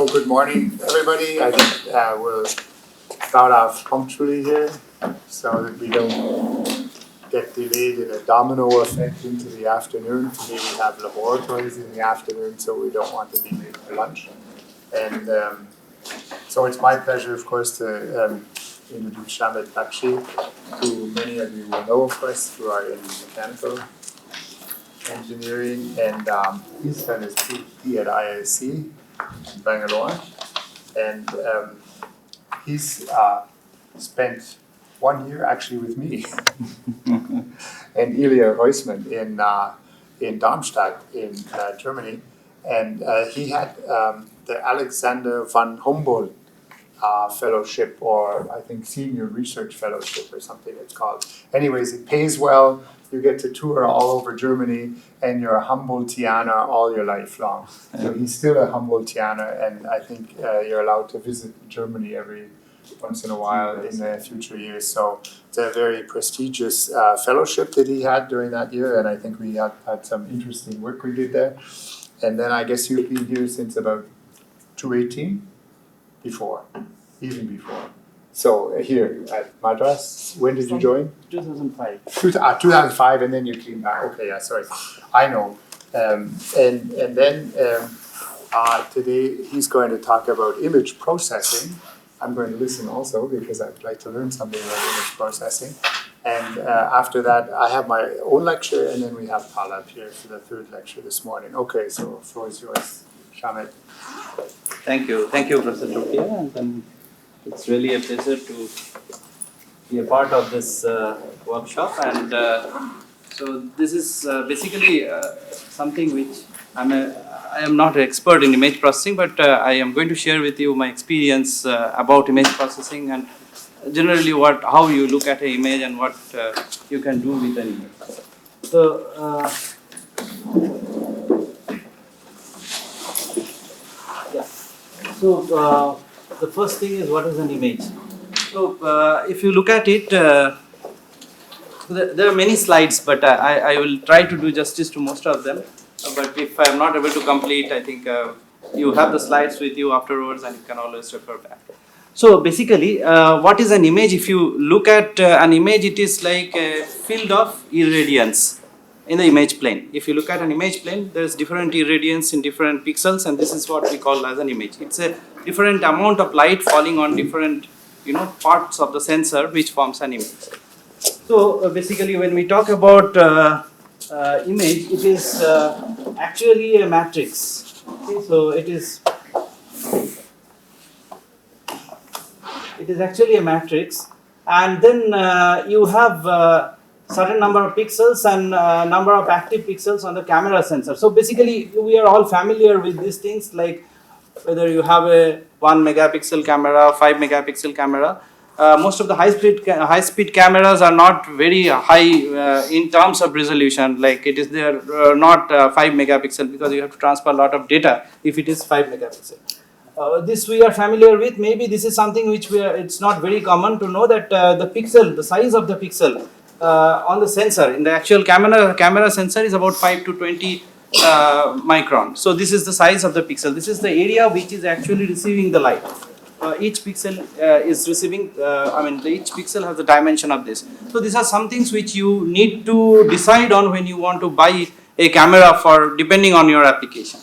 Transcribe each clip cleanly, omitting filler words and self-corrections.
So good morning, everybody. I think we'll start off punctually here so that we don't get delayed in a domino effect into the afternoon. Today we have laboratories in the afternoon, so we don't want to be late for lunch. And so it's my pleasure, of course, to introduce Shamit Bakshi, who many of you will know, of course, who are in mechanical engineering, and he's done his PhD at IIC in Bangalore, and he's spent 1 year actually with me and Ilya Reusman in Darmstadt in Germany, and he had the Alexander von Humboldt fellowship, or I think senior research fellowship or something it's called. Anyways, it pays well. You get to tour all over Germany, and you're a Humboldtianer all your life long. So he's still a Humboldtianer, and I think you're allowed to visit Germany every once in a while in the future years. So it's a very prestigious fellowship that he had during that year, and I think we had some interesting work we did there. And then I guess you've been here since about 2018? Even before. So here at Madras, when did you join? 2005. 2005, and then you came back. Okay, yeah, sorry. I know. And then today he's going to talk about image processing. I'm going to listen also because I'd like to learn something about image processing. And after that, I have my own lecture, and then we have Palab here for the third lecture this morning. Okay, so the floor is yours, Shamit. Thank you, Professor Topia, and it's really a pleasure to be a part of this workshop. And so this is basically something which I am not an expert in image processing, but I am going to share with you my experience about image processing and generally how you look at an image and what you can do with an image. So. So the first thing is, what is an image? So if you look at it, there are many slides, but I will try to do justice to most of them. But if I am not able to complete, I think you have the slides with you afterwards, and you can always refer back. So basically, what is an image? If you look at an image, it is like a field of irradiance in the image plane. If you look at an image plane, there is different irradiance in different pixels, and this is what we call as an image. It's a different amount of light falling on different parts of the sensor, which forms an image. So basically, when we talk about image, it is actually a matrix. Okay, so it is actually a matrix, and then you have certain number of pixels and number of active pixels on the camera sensor. So basically, we are all familiar with these things, like whether you have a 1 megapixel camera, 5 megapixel camera. Most of the high speed cameras are not very high in terms of resolution. Like they are not 5 megapixel, because you have to transfer a lot of data if it is 5 megapixel. This we are familiar with. Maybe this is something which it's not very common to know, that the size of the pixel on the sensor in the actual camera sensor is about 5 to 20 micron. So this is the size of the pixel. This is the area which is actually receiving the light. Each pixel is receiving. Each pixel has the dimension of this. So these are some things which you need to decide on when you want to buy a camera depending on your application.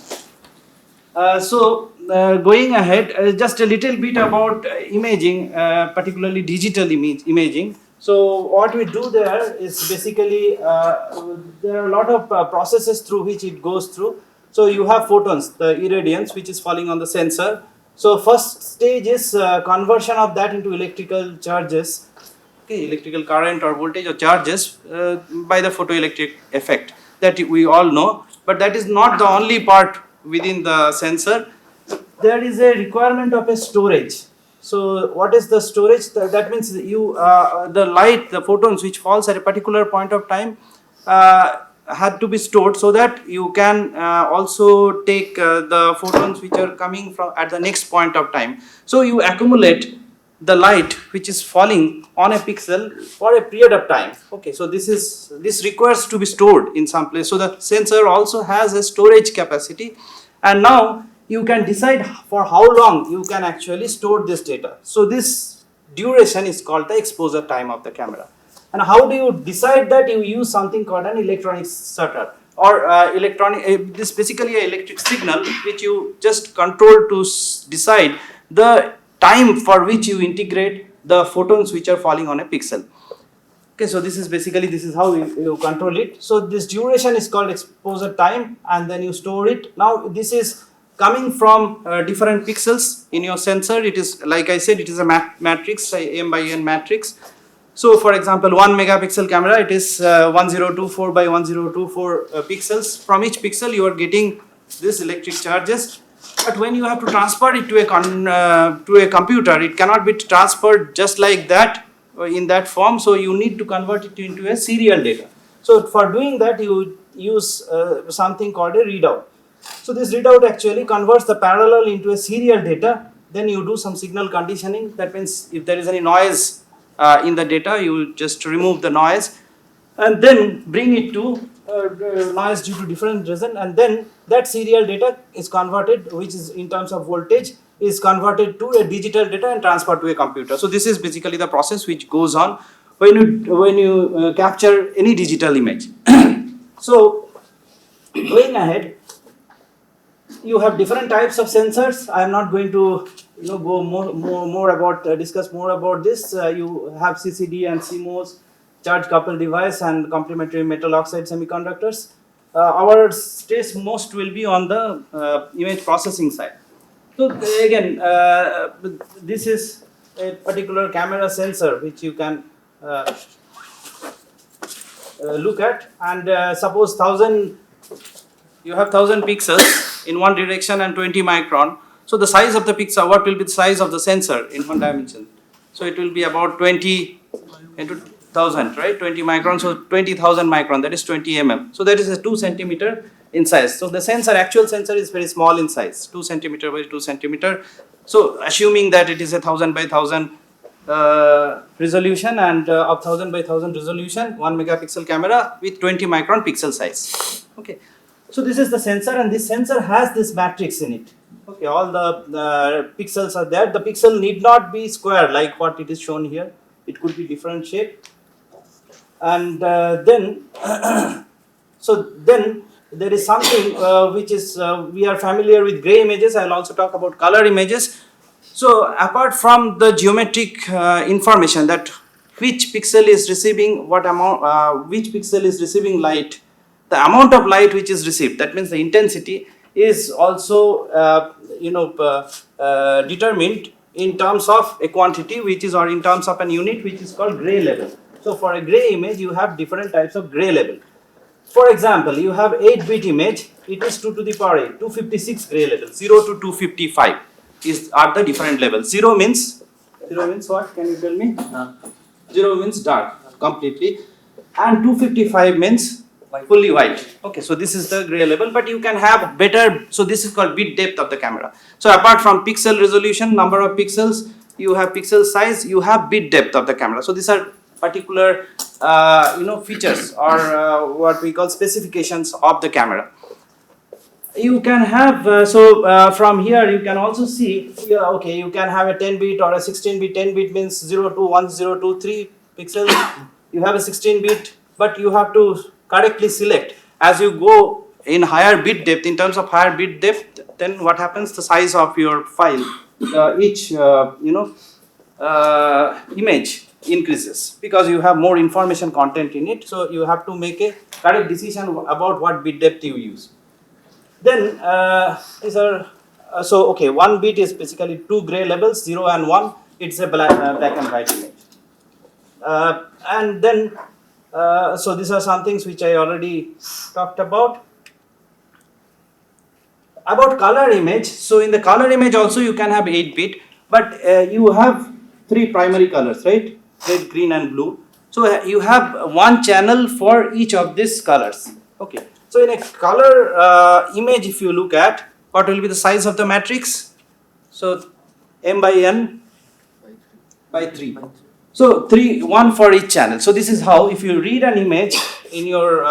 Going ahead, just a little bit about imaging, particularly digital imaging. So what we do there is basically, there are a lot of processes through which it goes through. So you have photons, the irradiance, which is falling on the sensor. So first stage is conversion of that into electrical charges, electrical current or voltage or charges by the photoelectric effect that we all know. But that is not the only part within the sensor. There is a requirement of a storage. So what is the storage? That means the light, the photons which falls at a particular point of time had to be stored, so that you can also take the photons which are coming from at the next point of time. So you accumulate the light which is falling on a pixel for a period of time. Okay, so this requires to be stored in some place. So the sensor also has a storage capacity, and now you can decide for how long you can actually store this data. So this duration is called the exposure time of the camera. And how do you decide that? You use something called an electronic shutter, or this basically an electric signal which you just control to decide the time for which you integrate the photons which are falling on a pixel. Okay, so this is how you control it. So this duration is called exposure time, and then you store it. Now this is coming from different pixels in your sensor. It is, like I said, it is a matrix, M by N matrix. So for example, 1 megapixel camera, it is 1024 by 1024 pixels. From each pixel you are getting this electric charges. But when you have to transfer it to a computer, it cannot be transferred just like that in that form. So you need to convert it into a serial data. So for doing that, you use something called a readout. So this readout actually converts the parallel into a serial data. Then you do some signal conditioning. That means if there is any noise in the data, you just remove the noise and then bring it to noise due to different reason, and then that serial data is converted, which is in terms of voltage, is converted to a digital data and transferred to a computer. So this is basically the process which goes on when you capture any digital image. So going ahead, you have different types of sensors. I am not going to go more about discuss more about this. You have CCD and CMOS, charge coupled device, and complementary metal oxide semiconductors. Our stress most will be on the image processing side. So again, this is a particular camera sensor which you can look at, and suppose you have 1000 pixels in one direction and 20 micron. So the size of the pixel, what will be the size of the sensor in one dimension? So it will be about 20 into 1000, right? 20 micron, so 20,000 micron, that is 20 mm. So that is a 2 centimeter in size. So the actual sensor is very small in size, 2 centimeter by 2 centimeter. So assuming that it is a 1000 by 1000 resolution, and of 1000 by 1000 resolution, 1 megapixel camera with 20 micron pixel size. Okay. So this is the sensor, and this sensor has this matrix in it. Okay, all the pixels are there. The pixel need not be square like what it is shown here. It could be different shape. And then there is something which is we are familiar with gray images. I'll also talk about color images. So apart from the geometric information, that which pixel is receiving what amount, which pixel is receiving light, the amount of light which is received, that means the intensity, is also determined in terms of a quantity which is, or in terms of an unit which is called gray level. So for a gray image you have different types of gray level. For example, you have 8-bit image, it is 2 to the power 8, 256 gray level, 0 to 255 are the different levels. 0 means what? Can you tell me? 0 means dark completely, and 255 means fully white. Okay, so this is the gray level, but you can have better, so this is called bit depth of the camera. So apart from pixel resolution, number of pixels, you have pixel size, you have bit depth of the camera. So these are particular features, or what we call specifications of the camera. You can have from here you can also see, okay, you can have a 10-bit or a 16-bit. 10-bit means 0 to 1023 pixels. You have a 16-bit, but you have to correctly select. As you go in higher bit depth, in terms of higher bit depth, then what happens? The size of your file, each image increases because you have more information content in it. So you have to make a correct decision about what bit depth you use. Then these are okay. 1 bit is basically 2 gray levels, 0 and 1. It's a black and white image. And then so these are some things which I already talked about. About color image. So in the color image also you can have 8-bit, but you have 3 primary colors, right? Red, green, and blue. So you have one channel for each of these colors. Okay. So in a color image, if you look at, what will be the size of the matrix? So M by N by 3. So 1 for each channel. So this is how, if you read an image in your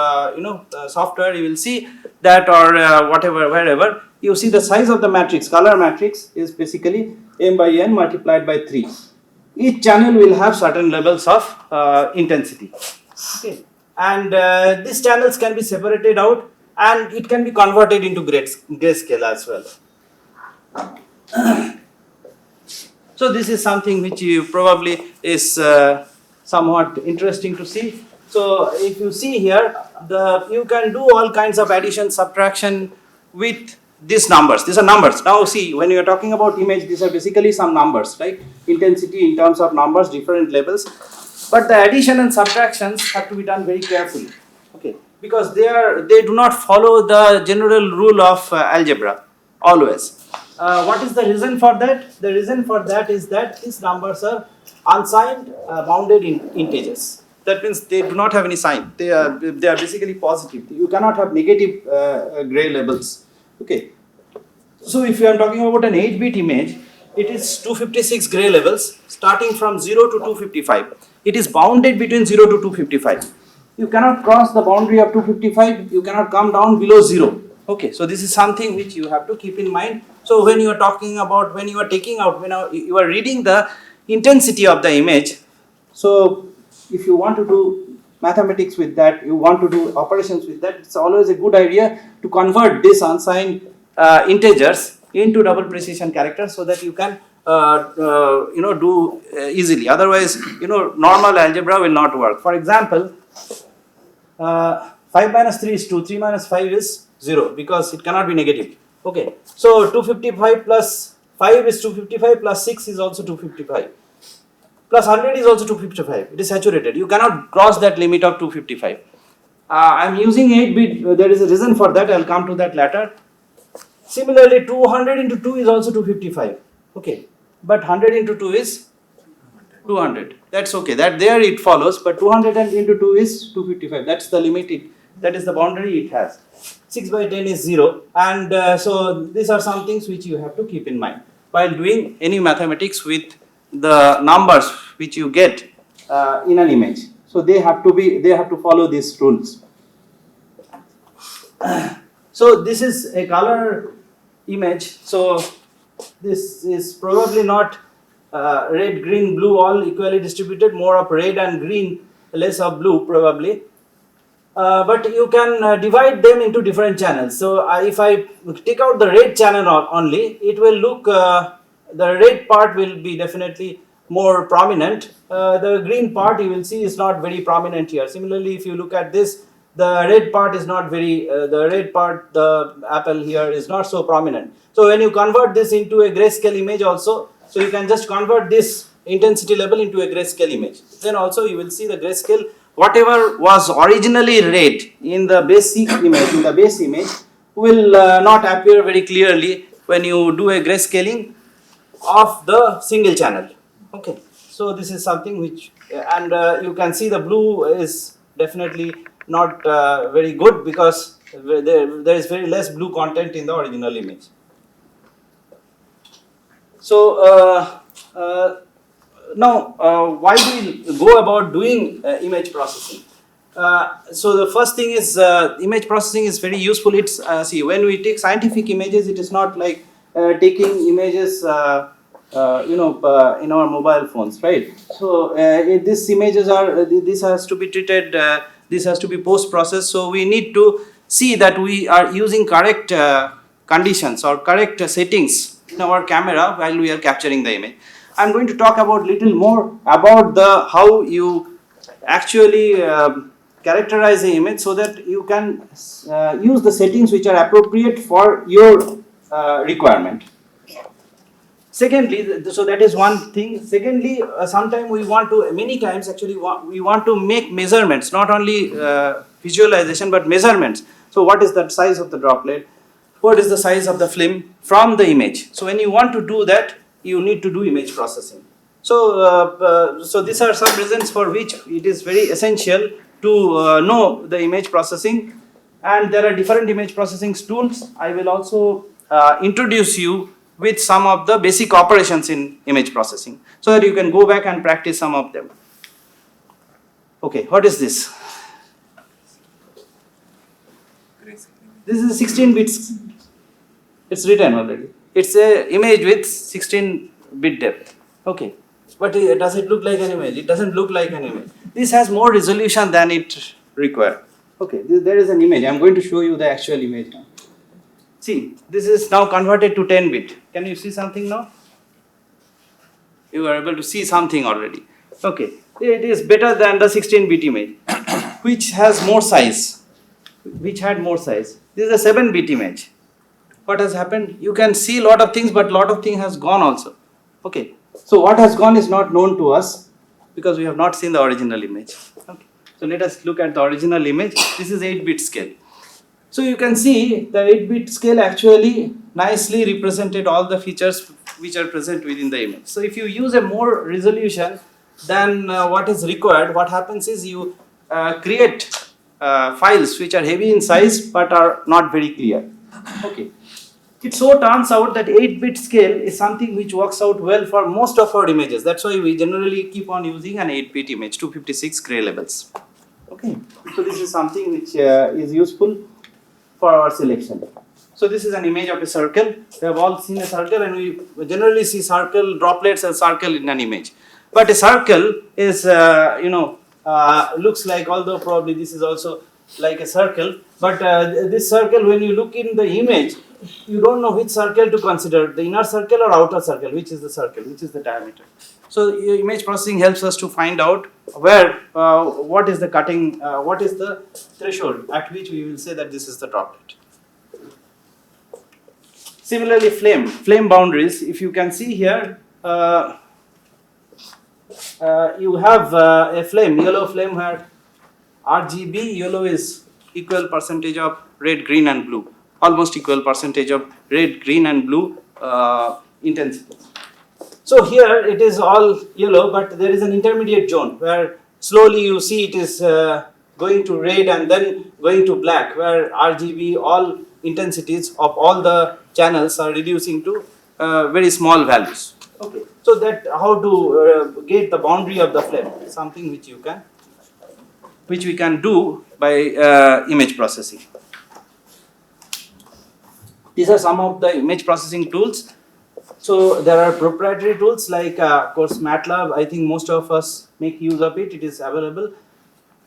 software, you will see that, or whatever, wherever, you see the size of the matrix, color matrix is basically m by n multiplied by 3. Each channel will have certain levels of intensity. Okay. And these channels can be separated out and it can be converted into grayscale as well. So this is something which you probably is somewhat interesting to see. So if you see here, you can do all kinds of addition, subtraction with these numbers. These are numbers. Now see, when you are talking about image, these are basically some numbers, right? Intensity in terms of numbers, different levels. But the addition and subtractions have to be done very carefully, okay? Because they do not follow the general rule of algebra always. What is the reason for that? The reason for that is that these numbers are unsigned bounded integers. That means they do not have any sign. They are basically positive. You cannot have negative gray labels. Okay. So if you are talking about an 8-bit image, it is 256 gray levels starting from 0 to 255. It is bounded between 0 to 255. You cannot cross the boundary of 255. You cannot come down below 0. Okay, so this is something which you have to keep in mind. So when you are talking about, when you are taking out, when you are reading the intensity of the image, so if you want to do mathematics with that, you want to do operations with that, it's always a good idea to convert these unsigned integers into double precision characters so that you can do easily. Otherwise, normal algebra will not work. For example, 5 minus 3 is 2, 3 minus 5 is 0 because it cannot be negative. Okay, so 255 plus 5 is 255 plus 6 is also 255 plus 100 is also 255. It is saturated. You cannot cross that limit of 255. I am using 8-bit. There is a reason for that. I will come to that later. Similarly, 200 into 2 is also 255. Okay, but 100 into 2 is 200. That's okay. That there it follows. But 200 into 2 is 255. That's the limit. That is the boundary it has. 6 by 10 is 0. And so these are some things which you have to keep in mind while doing any mathematics with the numbers which you get in an image. So they have to follow these rules. So this is a color image. So this is probably not red, green, blue all equally distributed, more of red and green, less of blue probably. But you can divide them into different channels. So if I take out the red channel only, it will look, the red part will be definitely more prominent. The green part you will see is not very prominent here. Similarly, if you look at this, the red part is not very, the apple here is not so prominent. So when you convert this into a grayscale image also, so you can just convert this intensity level into a grayscale image. Then also you will see the grayscale, whatever was originally red in the basic image, will not appear very clearly when you do a grayscaling of the single channel. Okay, so this is something which, and you can see the blue is definitely not very good because there is very less blue content in the original image. So now why do we go about doing image processing? So the first thing is image processing is very useful. It's see, when we take scientific images, it is not like taking images in our mobile phones, right? So these images are, this has to be treated, this has to be post processed, so we need to see that we are using correct conditions or correct settings in our camera while we are capturing the image. I'm going to talk about little more about how you actually characterize the image so that you can use the settings which are appropriate for your requirement. Secondly, so that is one thing. Secondly, sometimes many times actually we want to make measurements, not only visualization but measurements. So what is the size of the droplet? What is the size of the film from the image? So when you want to do that, you need to do image processing. So, so these are some reasons for which it is very essential to know the image processing, and there are different image processing tools. I will also introduce you with some of the basic operations in image processing so that you can go back and practice some of them. Okay, what is this? This is 16 bits. It's written already. It's a image with 16-bit depth. Okay. But does it look like an image? It doesn't look like an image. This has more resolution than it requires. Okay, there is an image. I'm going to show you the actual image now. See, this is now converted to 10-bit. Can you see something now? You are able to see something already. Okay, it is better than the 16-bit image, which has more size. Which had more size. This is a 7-bit image. What has happened? You can see a lot of things, but a lot of things has gone also. Okay, so what has gone is not known to us because we have not seen the original image. Okay, so let us look at the original image. This is 8-bit scale. So you can see the 8-bit scale actually nicely represented all the features which are present within the image. So if you use a more resolution than what is required, what happens is you create files which are heavy in size but are not very clear. Okay. It so turns out that 8-bit scale is something which works out well for most of our images. That's why we generally keep on using an 8-bit image, 256 gray levels. Okay. So this is something which is useful for our selection. So this is an image of a circle. We have all seen a circle, and we generally see circle droplets and circle in an image. But a circle is, looks like, although probably this is also like a circle, but this circle, when you look in the image, you don't know which circle to consider, the inner circle or outer circle, which is the circle, which is the diameter. So image processing helps us to find out where, what is the cutting, what is the threshold at which we will say that this is the droplet. Similarly, flame boundaries, if you can see here, you have a flame, yellow flame, where RGB, yellow is equal percentage of red, green and blue, almost equal percentage of red, green and blue intensity. So here it is all yellow, but there is an intermediate zone where slowly you see it is going to red and then going to black, where RGB, all intensities of all the channels are reducing to very small values. Okay, so that how to get the boundary of the flame, something which you can, which we can do by image processing. These are some of the image processing tools. So there are proprietary tools like, of course, MATLAB. I think most of us make use of it. It is available,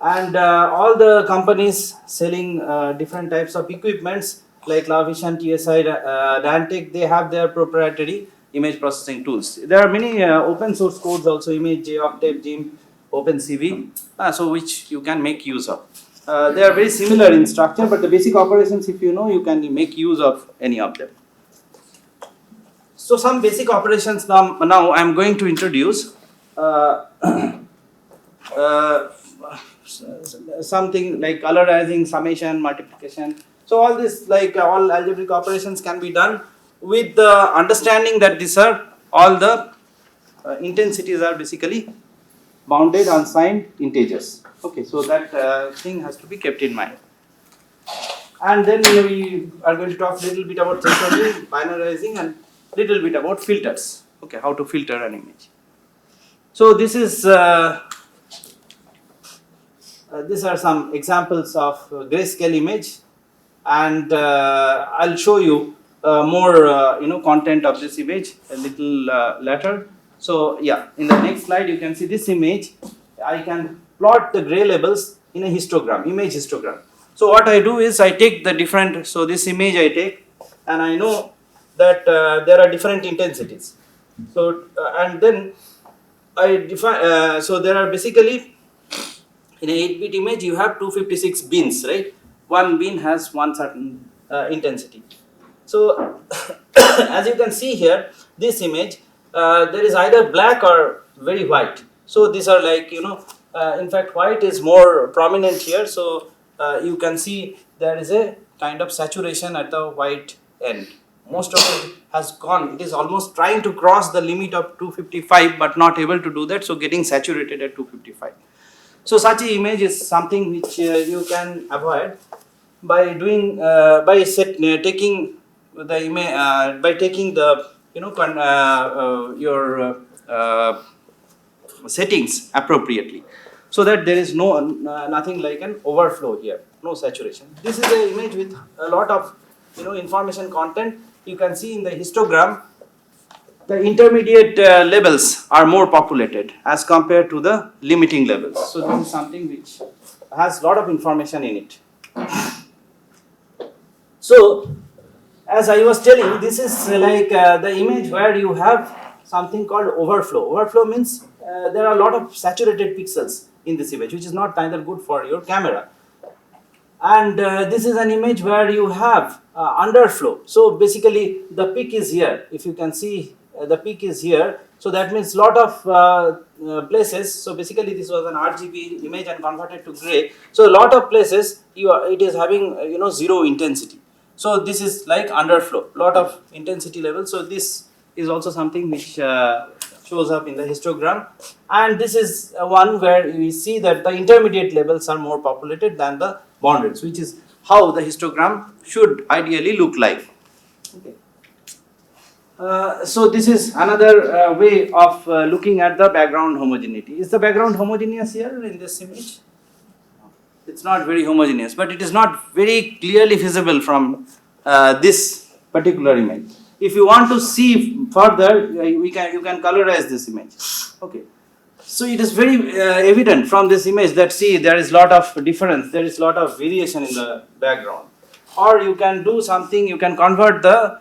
and all the companies selling different types of equipments like LaVision, TSI, Dantec, they have their proprietary image processing tools. There are many open source codes also, Image, Octave, GIMP, OpenCV, so which you can make use of. They are very similar in structure, but the basic operations, if you know, you can make use of any of them. So some basic operations now I am going to introduce something like colorizing, summation, multiplication. So all this, like all algebraic operations, can be done with the understanding that these are all the intensities are basically bounded unsigned integers. Okay, so that thing has to be kept in mind. And then we are going to talk a little bit about thresholding, binarizing, and little bit about filters. Okay, how to filter an image. So this is these are some examples of grayscale image, and I'll show you more content of this image a little later. So yeah, in the next slide you can see this image. I can plot the gray labels in a histogram, image histogram. So what I do is I take the different, so this image I take, and I know that there are different intensities. So and then I define, so there are basically, in an 8-bit image you have 256 bins, right? One bin has one certain intensity. So as you can see here, this image, there is either black or very white. So these are like, in fact white is more prominent here. So you can see there is a kind of saturation at the white end. Most of it has gone, it is almost trying to cross the limit of 255 but not able to do that, so getting saturated at 255. So such an image is something which you can avoid by doing, taking the image, by taking the, your settings appropriately, so that there is no nothing like an overflow here, no saturation. This is an image with a lot of information content, you can see in the histogram, the intermediate levels are more populated as compared to the limiting levels. So this is something which has a lot of information in it. So as I was telling, this is like the image where you have something called overflow. Overflow means there are a lot of saturated pixels in this image, which is not neither good for your camera. And this is an image where you have underflow. So basically the peak is here. If you can see, the peak is here. So that means lot of places. So basically this was an RGB image and converted to gray. So a lot of places it is having zero intensity. So this is like underflow, lot of intensity level. So this is also something which shows up in the histogram. And this is one where we see that the intermediate levels are more populated than the boundaries, which is how the histogram should ideally look like. Okay. So this is another way of looking at the background homogeneity. Is the background homogeneous here in this image? It's not very homogeneous, but it is not very clearly visible from this particular image. If you want to see further, you can colorize this image. Okay. So it is very evident from this image that see there is lot of difference, there is lot of variation in the background. Or you can do something, you can convert the,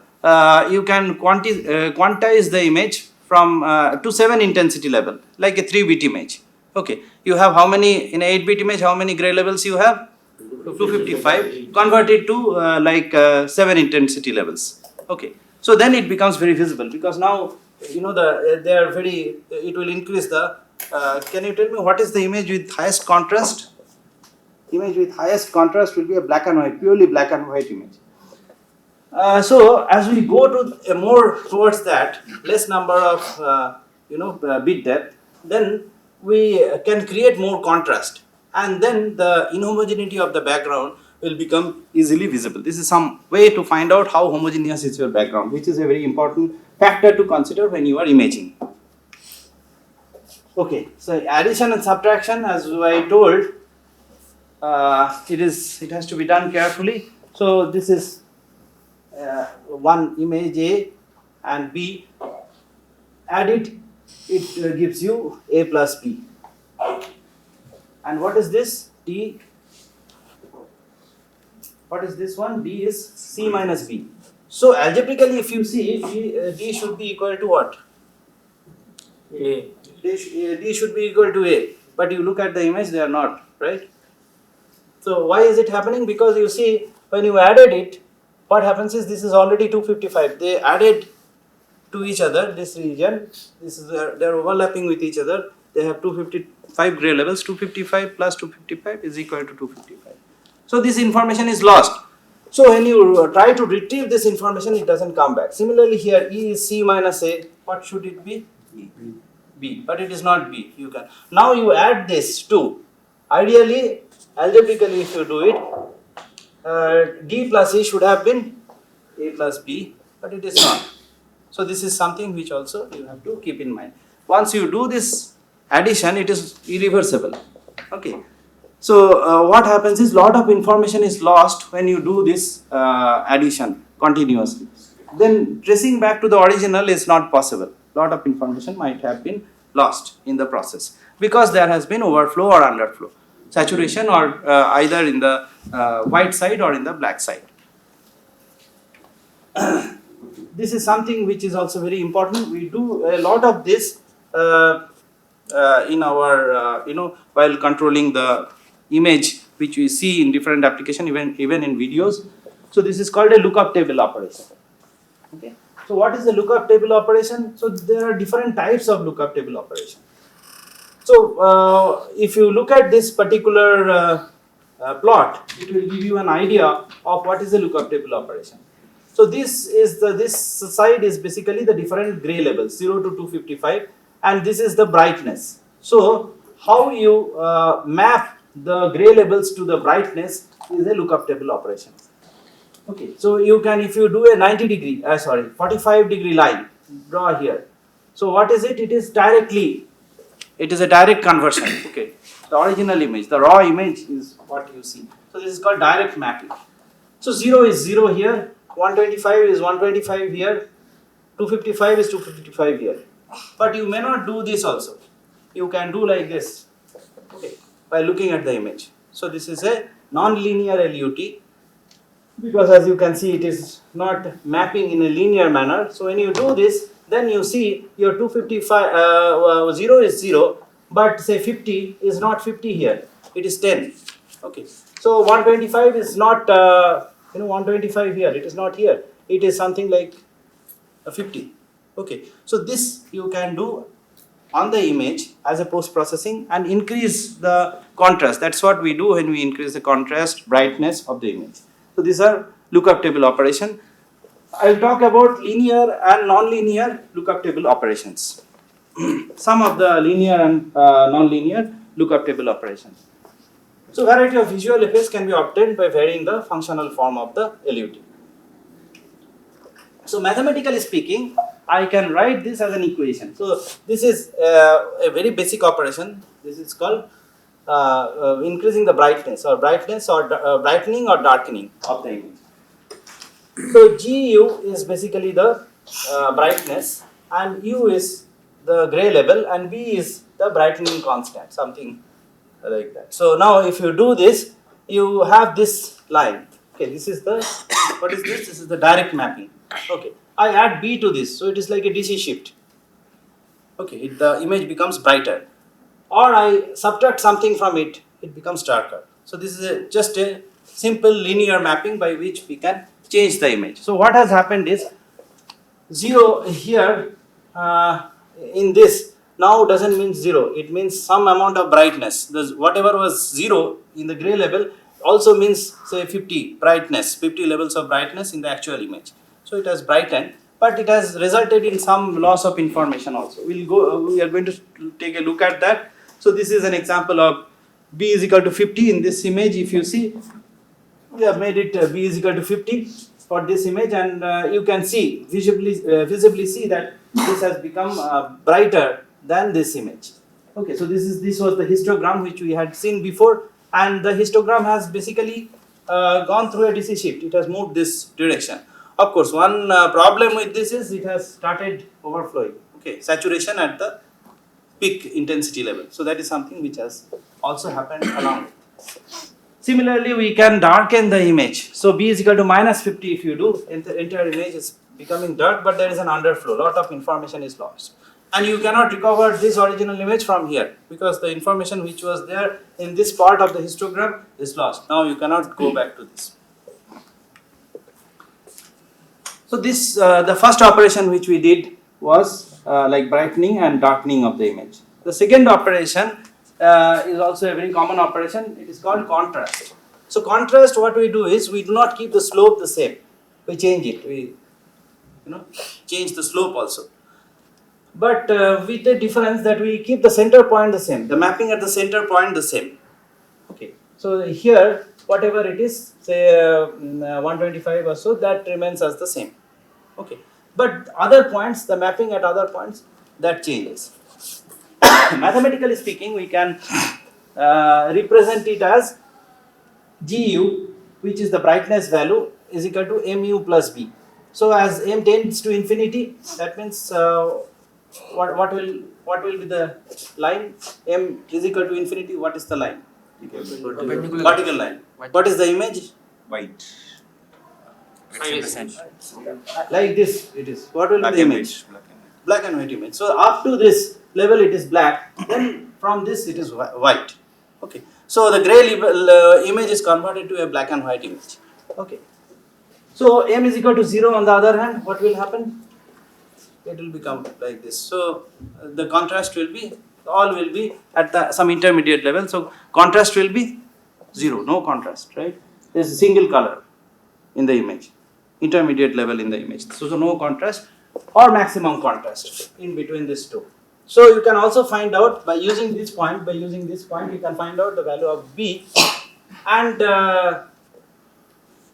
you can quantize the image from to 7 intensity level, like a 3-bit image. Okay, you have how many, in a 8-bit image, how many gray levels you have? 255, convert it to 7 intensity levels. Okay, so then it becomes very visible, because now they are very, it will increase the, can you tell me what is the image with highest contrast? Image with highest contrast will be a black and white, purely black and white image. So as we go to more towards that, less number of bit depth, then we can create more contrast, and then the inhomogeneity of the background will become easily visible. This is some way to find out how homogeneous is your background, which is a very important factor to consider when you are imaging. Okay, so addition and subtraction, as I told, it has to be done carefully. So this is one image A and B. Add it, it gives you A plus B. And what is this? D. What is this one? D is C minus B. So algebraically, if you see, D should be equal to what? A. D should be equal to A. But you look at the image, they are not, right? So why is it happening? Because you see, when you added it, what happens is this is already 255. They added to each other this region. This is they're overlapping with each other. They have 255 gray levels. 255 plus 255 is equal to 255. So this information is lost. So when you try to retrieve this information, it doesn't come back. Similarly here, E is C minus A. What should it be? B. But it is not B. You can now you add this to. Ideally, algebraically, if you do it, D plus A should have been A plus B, but it is not. So this is something which also you have to keep in mind. Once you do this addition, it is irreversible. Okay. So what happens is lot of information is lost when you do this addition continuously. Then tracing back to the original is not possible. Lot of information might have been lost in the process because there has been overflow or underflow, saturation or either in the white side or in the black side. This is something which is also very important. We do a lot of this in our while controlling the image which we see in different applications, even in videos. So this is called a lookup table operation. Okay. So what is the lookup table operation? So there are different types of lookup table operation. So if you look at this particular plot, it will give you an idea of what is the lookup table operation. So this side is basically the different gray levels 0 to 255, and this is the brightness. So how you map the gray levels to the brightness is a lookup table operation. Okay, so you can, if you do a 45 degree line, draw here. So what is it? It is a direct conversion. Okay, the original image, the raw image is what you see. So this is called direct mapping. So 0 is 0 here, 125 is 125 here, 255 is 255 here. But you may not do this also. You can do like this, okay, by looking at the image. So this is a non-linear LUT, because as you can see it is not mapping in a linear manner. So when you do this, then you see your 255, 0 is 0, but say 50 is not 50 here, it is 10. Okay, so 125 is not 125 here, it is not here, it is something like 50. Okay, so this you can do on the image as a post processing and increase the contrast. That's what we do when we increase the contrast, brightness of the image. So these are lookup table operation. I'll talk about linear and non-linear lookup table operations. Some of the linear and non-linear lookup table operations. So variety of visual effects can be obtained by varying the functional form of the LUT. So mathematically speaking, I can write this as an equation. So this is a very basic operation. This is called increasing the brightness or brightening or darkening of the image. So GU is basically the brightness, and U is the gray level, and B is the brightening constant, something like that. So now if you do this, you have this line. Okay, this is the, what is this? This is the direct mapping. Okay, I add B to this, so it is like a DC shift. Okay, the image becomes brighter. Or I subtract something from it, it becomes darker. So this is just a simple linear mapping by which we can change the image. So what has happened is 0 here in this now doesn't mean 0, it means some amount of brightness. Whatever was 0 in the gray level also means say 50 brightness, 50 levels of brightness in the actual image. So it has brightened, but it has resulted in some loss of information also. We are going to take a look at that. So this is an example of B is equal to 50 in this image. If you see, we have made it B is equal to 50 for this image, and you can see visibly see that this has become brighter than this image. Okay, so this was the histogram which we had seen before, and the histogram has basically gone through a DC shift. It has moved this direction. Of course, one problem with this is it has started overflowing. Okay, saturation at the peak intensity level. So that is something which has also happened along with. Similarly, we can darken the image. So B is equal to minus 50 if you do, the entire image is becoming dark, but there is an underflow, lot of information is lost. And you cannot recover this original image from here, because the information which was there in this part of the histogram is lost. Now you cannot go back to this. So this, the first operation which we did was like brightening and darkening of the image. The second operation is also a very common operation. It is called contrast. So contrast, what we do is we do not keep the slope the same. We change it. We change the slope also. But with the difference that we keep the center point the same. The mapping at the center point the same. Okay. So here, whatever it is, say 125 or so, that remains as the same. Okay, but other points, the mapping at other points, that changes. Mathematically speaking, we can represent it as GU, which is the brightness value, is equal to MU plus B. So as M tends to infinity, that means what will be the line? M is equal to infinity. What is the line? Vertical line. What is the image? White. Like this it is. What will be the image? Black and white image. So up to this level it is black, then from this it is white. Okay. So the gray image is converted to a black and white image. Okay. So M is equal to 0 on the other hand, what will happen? It will become like this. So the contrast will be, all will be at some intermediate level. So contrast will be 0, no contrast, right? There is a single color in the image, intermediate level in the image. So no contrast or maximum contrast in between these two. So you can also find out by using this point, you can find out the value of B, and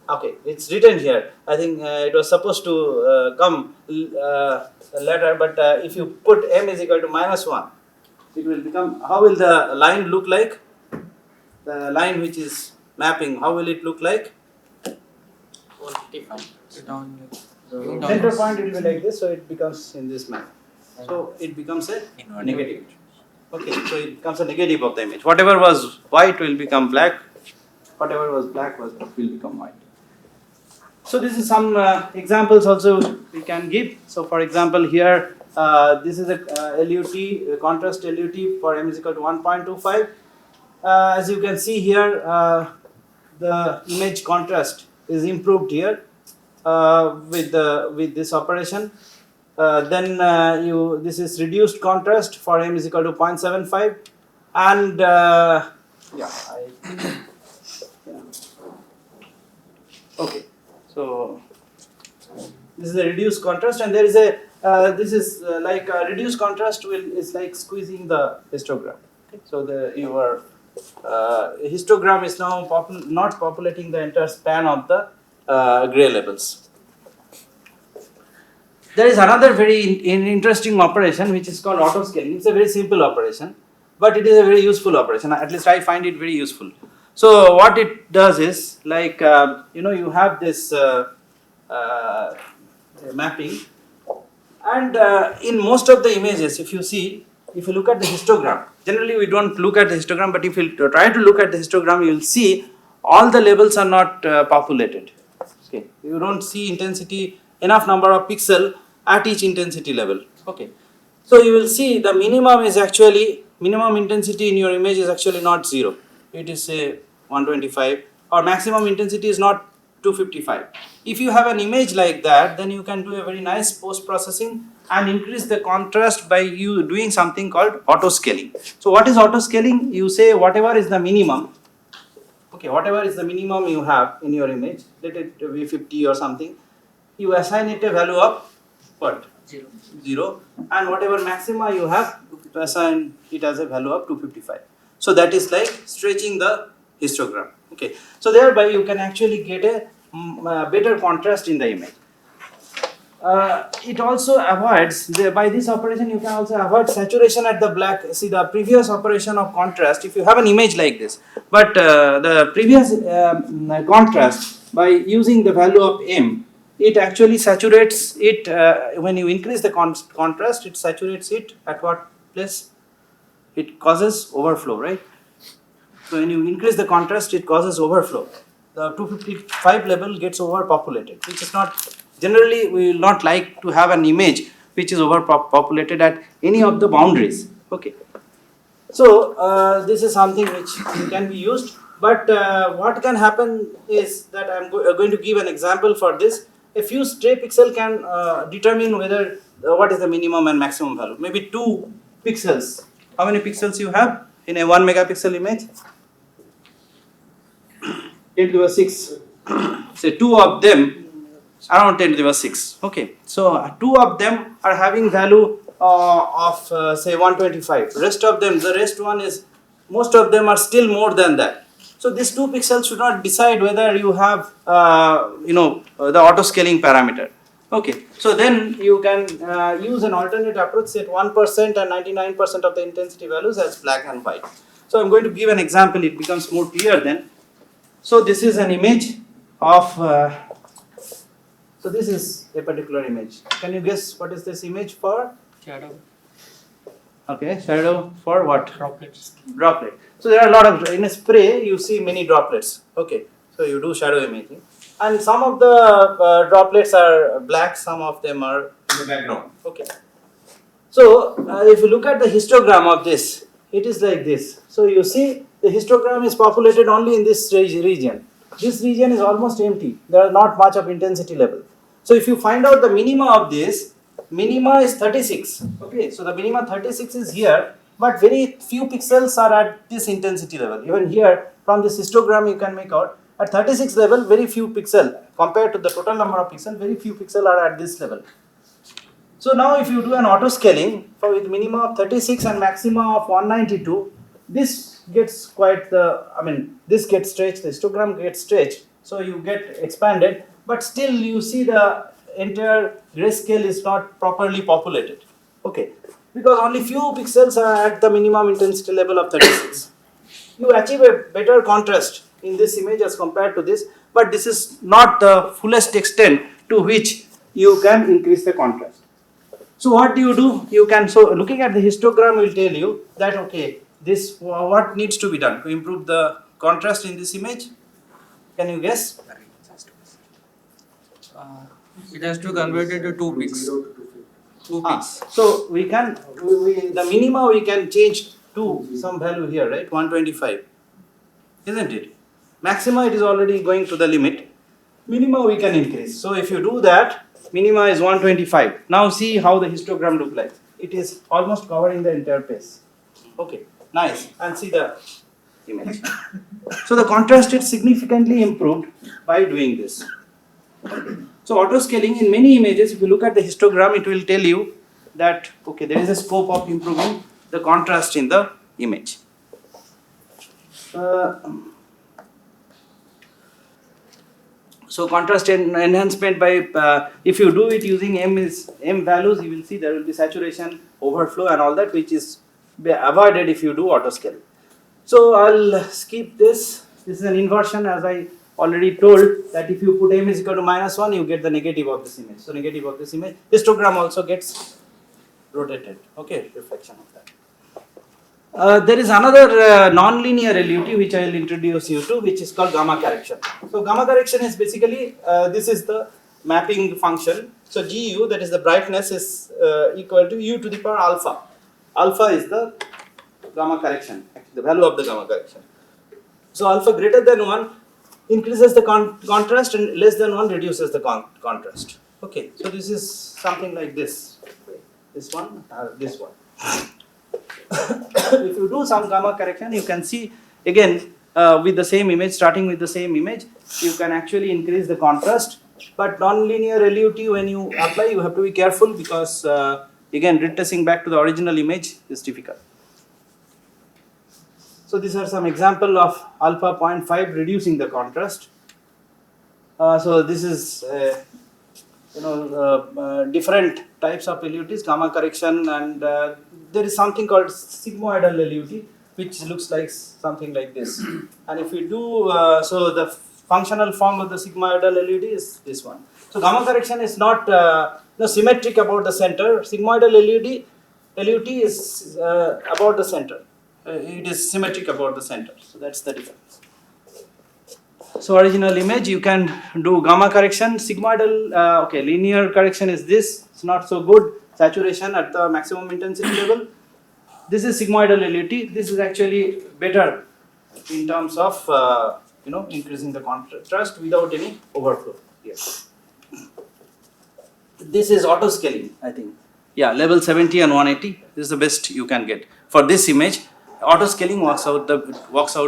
okay, it's written here. I think it was supposed to come later, but if you put M is equal to minus 1, it will become, how will the line look like? The line which is mapping, how will it look like? 155. Center point will be like this, so it becomes in this manner. So it becomes a negative. Okay, so it becomes a negative of the image. Whatever was white will become black. Whatever was black will become white. So this is some examples also we can give. So for example here, this is a LUT, contrast LUT for m is equal to 1.25. As you can see here, the image contrast is improved here with this operation. Then this is reduced contrast for m is equal to 0.75, and okay. So this is a reduced contrast, and there is a like reduced contrast is like squeezing the histogram. Okay? So your histogram is now not populating the entire span of the gray levels. There is another very interesting operation which is called auto scaling. It's a very simple operation, but it is a very useful operation. At least I find it very useful. So what it does is, like you have this mapping, and in most of the images, if you look at the histogram, generally we don't look at the histogram, but if you try to look at the histogram, you will see all the levels are not populated. Okay, you don't see intensity, enough number of pixel at each intensity level. Okay, so you will see the minimum intensity in your image is actually not 0. It is say 125, or maximum intensity is not 255. If you have an image like that, then you can do a very nice post processing and increase the contrast by you doing something called auto scaling. So what is auto scaling? You say whatever is the minimum. Okay, whatever is the minimum you have in your image, let it be 50 or something, you assign it a value of what? 0. And whatever maxima you have, to assign it as a value of 255. So that is like stretching the histogram. Okay, so thereby you can actually get a better contrast in the image. It also avoids, by this operation you can also avoid saturation at the black. See, the previous operation of contrast, if you have an image like this, but the previous contrast, by using the value of m, it actually saturates it, when you increase the contrast, it saturates it at what place? It causes overflow, right? So when you increase the contrast, it causes overflow. The 255 level gets overpopulated, which is not, generally we will not like to have an image which is overpopulated at any of the boundaries. Okay. So this is something which can be used, but what can happen is that I am going to give an example for this. A few stray pixel can determine whether what is the minimum and maximum value. Maybe 2 pixels. How many pixels you have in a 1 megapixel image? 10 to the power 6. Say 2 of them around 10 to the power 6. Okay, so 2 of them are having value of say 125. The rest one is, most of them are still more than that. So these 2 pixels should not decide whether you have the auto scaling parameter. Okay, so then you can use an alternate approach, set 1% and 99% of the intensity values as black and white. So I'm going to give an example, it becomes more clear then. So this is an image of, so this is a particular image. Can you guess what is this image for? Shadow. Okay, shadow for what? Droplets. Droplet. So there are a lot of, in a spray you see many droplets. Okay, so you do shadow imaging. And some of the droplets are black, some of them are in the background. Okay. So if you look at the histogram of this, it is like this. So you see the histogram is populated only in this region. This region is almost empty. There are not much of intensity level. So if you find out the minima of this, minima is 36. Okay, so the minima 36 is here, but very few pixels are at this intensity level. Even here from this histogram you can make out at 36 level very few pixel compared to the total number of pixels, very few pixel are at this level. So now if you do an auto scaling for with minimum of 36 and maximum of 192, this gets quite this gets stretched, the histogram gets stretched, so you get expanded, but still you see the entire grayscale is not properly populated. Okay, because only few pixels are at the minimum intensity level of 36. You achieve a better contrast in this image as compared to this, but this is not the fullest extent to which you can increase the contrast. So what do? You can, so looking at the histogram will tell you that, okay, this, what needs to be done to improve the contrast in this image? Can you guess? It has to convert it to 2 peaks. 2 peaks. So we can, the minima we can change to some value here, right? 125, isn't it? Maxima, it is already going to the limit. Minima we can increase. So if you do that, minima is 125. Now see how the histogram look like. It is almost covering the entire face. Okay, nice. And see the image. So the contrast is significantly improved by doing this. So auto scaling in many images, if you look at the histogram, it will tell you that, okay, there is a scope of improving the contrast in the image. So contrast enhancement by, if you do it using M values, you will see there will be saturation, overflow and all that, which is avoided if you do auto scaling. So I'll skip this. This is an inversion, as I already told, that if you put M is equal to -1, you get the negative of this image. So negative of this image. Histogram also gets rotated. Okay, reflection of that. There is another non-linear LUT which I will introduce you to, which is called gamma correction. So gamma correction is basically, this is the mapping function. So GU, that is the brightness, is equal to U to the power alpha. Alpha is the gamma correction, the value of the gamma correction. So alpha greater than 1 increases the contrast and less than 1 reduces the contrast. Okay, so this is something like this. This one, this one. If you do some gamma correction, you can see again with the same image, starting with the same image, you can actually increase the contrast. But non-linear LUT, when you apply, you have to be careful because again, retracing back to the original image is difficult. So these are some example of alpha 0.5 reducing the contrast. So this is different types of LUTs, gamma correction, and there is something called sigmoidal LUT, which looks like something like this. And if we do, so the functional form of the sigmoidal LUT is this one. So gamma correction is not symmetric about the center. Sigmoidal LUT is about the center. It is symmetric about the center. So that's the difference. So original image, you can do gamma correction. Sigmoidal, okay, linear correction is this. It's not so good. Saturation at the maximum intensity level. This is sigmoidal LUT. This is actually better in terms of increasing the contrast without any overflow. Yes. This is auto scaling, I think. Yeah, level 70 and 180. This is the best you can get for this image. Auto scaling works out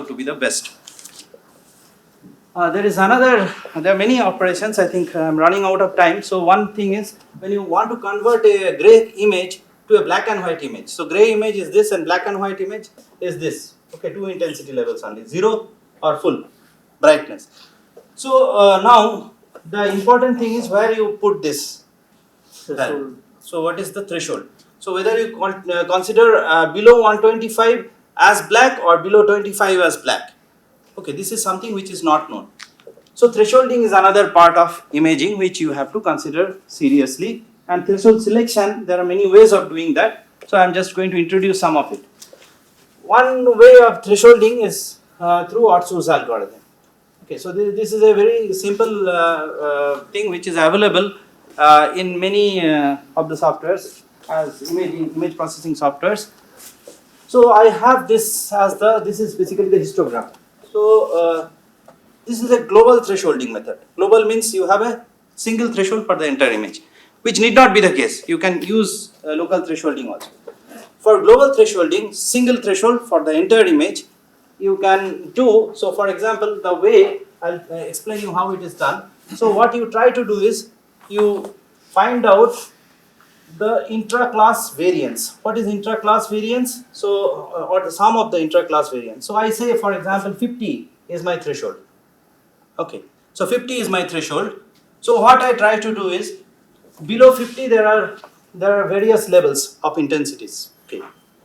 to be the best. There are many operations. I think I'm running out of time. So one thing is, when you want to convert a gray image to a black and white image. So gray image is this and black and white image is this. Okay, 2 intensity levels only, 0 or full brightness. So now the important thing is where you put this. So what is the threshold? So whether you consider below 125 as black or below 25 as black. Okay, this is something which is not known. So thresholding is another part of imaging which you have to consider seriously. And threshold selection, there are many ways of doing that. So I'm just going to introduce some of it. One way of thresholding is through Ortzu's algorithm. Okay, so this is a very simple thing which is available in many of the softwares as image processing softwares. So I have this as this is basically the histogram. So this is a global thresholding method. Global means you have a single threshold for the entire image, which need not be the case. You can use local thresholding also. For global thresholding, single threshold for the entire image, you can do. So for example, the way I'll explain you how it is done. So what you try to do is you find out the intra-class variance. What is intra-class variance? So, or the sum of the intra-class variance. So I say, for example, 50 is my threshold. Okay, so 50 is my threshold. So what I try to do is, below 50 there are various levels of intensities. Okay,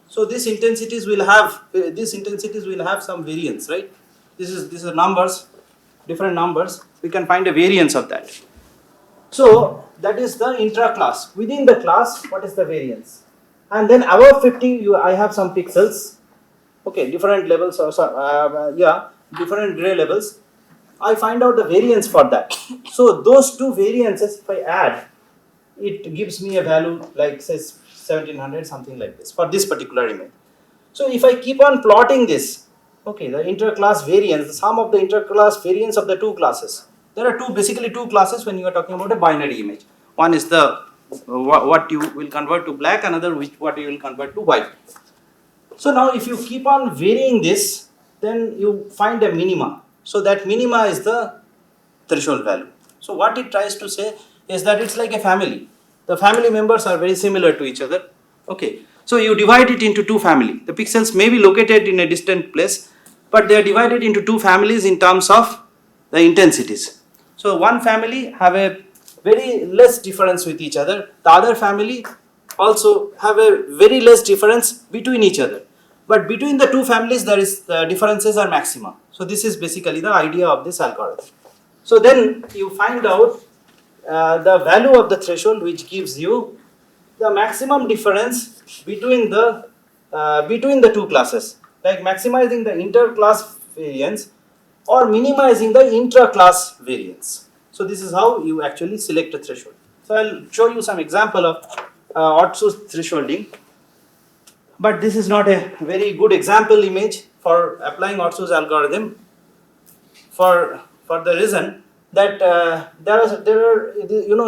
so these intensities will have some variance, right? These are numbers, different numbers. We can find a variance of that. So that is the intra-class. Within the class, what is the variance? And then above 50, I have some pixels. Okay, different levels or different gray levels. I find out the variance for that. So those two variances, if I add, it gives me a value like says 1700, something like this for this particular image. So if I keep on plotting this, okay, the interclass variance, the sum of the interclass variance of the two classes. There are basically two classes when you are talking about a binary image. One is the what you will convert to black, another what you will convert to white. So now if you keep on varying this, then you find a minima. So that minima is the threshold value. So what it tries to say is that it's like a family. The family members are very similar to each other. Okay. So you divide it into two families. The pixels may be located in a distant place, but they are divided into two families in terms of the intensities. So one family have a very less difference with each other. The other family also have a very less difference between each other. But between the two families, there is the differences are maxima. So this is basically the idea of this algorithm. So then you find out the value of the threshold, which gives you the maximum difference between the two classes, like maximizing the interclass variance or minimizing the intra-class variance. So this is how you actually select a threshold. So I'll show you some example of Otsu's thresholding, but this is not a very good example image for applying Otsu's algorithm for the reason that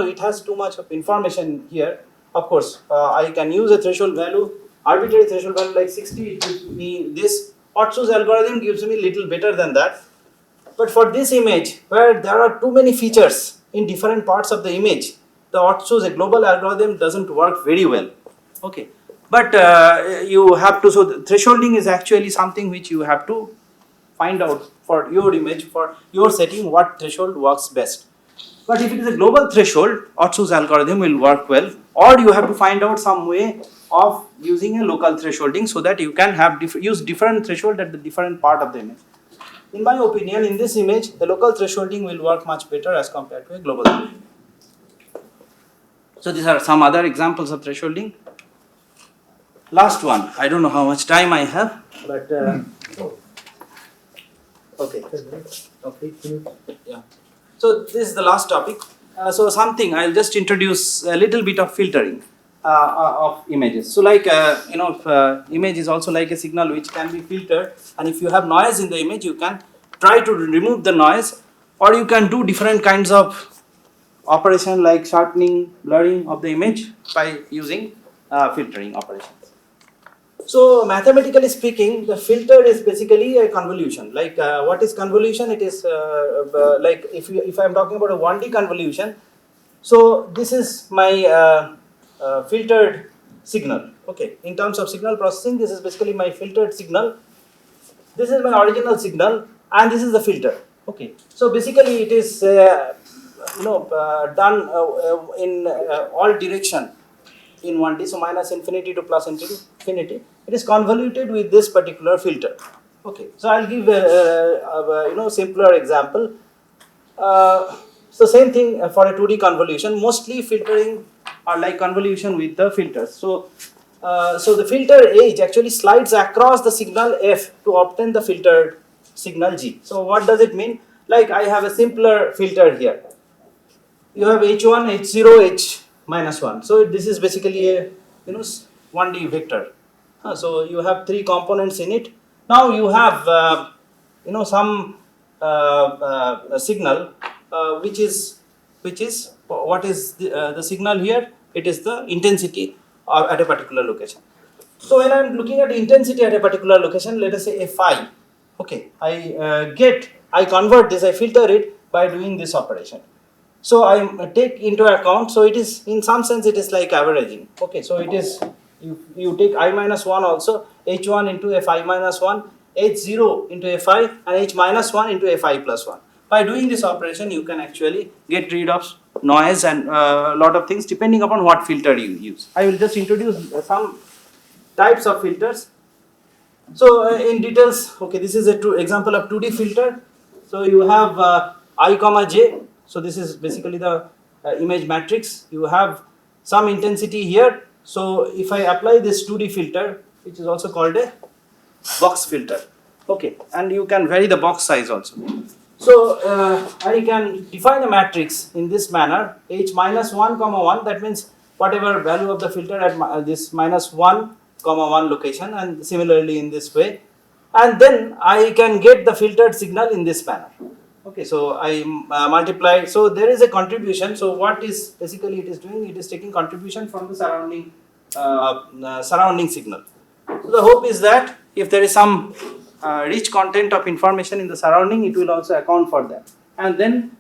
it has too much of information here. Of course, I can use a threshold value, arbitrary threshold value like 60. It gives me this. Otsu's algorithm gives me little better than that. But for this image, where there are too many features in different parts of the image, the Otsu's global algorithm doesn't work very well. Okay, but you have to. So the thresholding is actually something which you have to find out for your image, for your setting, what threshold works best. But if it is a global threshold, Otsu's algorithm will work well, or you have to find out some way of using a local thresholding so that you can have use different threshold at the different part of the image. In my opinion, in this image, the local thresholding will work much better as compared to a global thresholding. So these are some other examples of thresholding. Last one, I don't know how much time I have, but okay. Yeah. So this is the last topic. So something I'll just introduce a little bit of filtering of images. So like image is also like a signal which can be filtered, and if you have noise in the image, you can try to remove the noise, or you can do different kinds of operation like sharpening, blurring of the image by using filtering operations. So mathematically speaking, the filter is basically a convolution. Like what is convolution? It is like if I am talking about a 1D convolution. So this is my filtered signal. Okay, in terms of signal processing, this is basically my filtered signal. This is my original signal, and this is the filter. Okay, so basically it is done in all direction in 1D, so minus infinity to plus infinity. It is convoluted with this particular filter. Okay, so I'll give a simpler example. So same thing for a 2D convolution. Mostly filtering are like convolution with the filters. So the filter H actually slides across the signal F to obtain the filtered signal G. So what does it mean? Like I have a simpler filter here. You have H1, H0, H minus 1. So this is basically a 1D vector. So you have three components in it. Now you have some signal which is what is the signal here? It is the intensity at a particular location. So when I am looking at intensity at a particular location, let us say Fi. Okay, I convert this, I filter it by doing this operation. So I take into account, so it is in some sense it is like averaging. Okay, so it is you take I minus 1 also, H1 into Fi minus 1, H0 into Fi, and H minus 1 into Fi plus 1. By doing this operation, you can actually get rid of noise and a lot of things depending upon what filter you use. I will just introduce some types of filters. So in details, okay, this is a example of 2D filter. So you have I comma j. So this is basically the image matrix, you have some intensity here. So if I apply this 2D filter, which is also called a box filter, okay, and you can vary the box size also. So I can define a matrix in this manner, h minus 1 comma 1, that means whatever value of the filter at this minus 1 comma 1 location, and similarly in this way, and then I can get the filtered signal in this manner. Okay, so I multiply, so there is a contribution. So what is basically it is doing, it is taking contribution from the surrounding signal. So the hope is that if there is some rich content of information in the surrounding, it will also account for that, and then